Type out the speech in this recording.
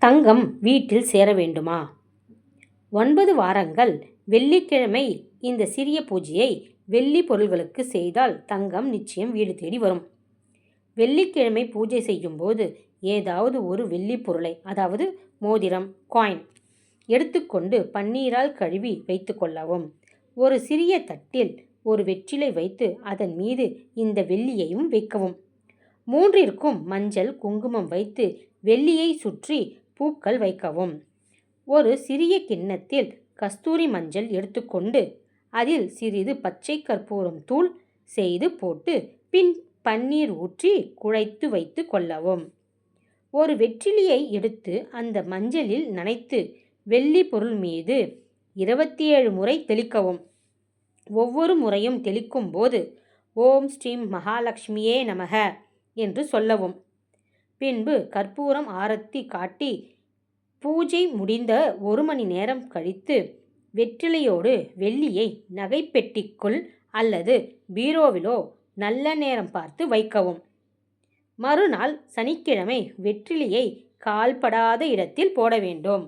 தங்கம் வீட்டில் சேர வேண்டுமா? 9 வாரங்கள் வெள்ளிக்கிழமை இந்த சிறிய பூஜையை வெள்ளி பொருள்களுக்கு செய்தால் தங்கம் நிச்சயம் வீடு தேடி வரும். வெள்ளிக்கிழமை பூஜை செய்யும்போது ஏதாவது ஒரு வெள்ளி பொருளை, அதாவது மோதிரம், காயின் எடுத்துக்கொண்டு பன்னீரால் கழுவி வைத்து கொள்ளவும். ஒரு சிறிய தட்டில் ஒரு வெற்றிலை வைத்து அதன் மீது இந்த வெள்ளியையும் வைக்கவும். 3ற்கும் மஞ்சள், குங்குமம் வைத்து வெள்ளியை சுற்றி பூக்கள் வைக்கவும். ஒரு சிறிய கிண்ணத்தில் கஸ்தூரி மஞ்சள் எடுத்துக்கொண்டு அதில் சிறிது பச்சை கற்பூரம் தூள் செய்து போட்டு பின் பன்னீர் ஊற்றி குழைத்து வைத்து கொள்ளவும். ஒரு வெற்றிலையை எடுத்து அந்த மஞ்சளில் நனைத்து வெள்ளி பொருள் மீது 27 முறை தெளிக்கவும். ஒவ்வொரு முறையும் தெளிக்கும் போது ஓம் ஸ்ரீம் மகாலட்சுமியே நமக என்று சொல்லவும். பின்பு கற்பூரம் ஆரத்தி காட்டி பூஜை முடிந்த 1 மணி நேரம் கழித்து வெற்றிலையோடு வெள்ளியை நகைப்பெட்டிக்குள் அல்லது பீரோவிலோ நல்ல நேரம் பார்த்து வைக்கவும். மறுநாள் சனிக்கிழமை வெற்றிலையை கால்படாத இடத்தில் போட வேண்டும்.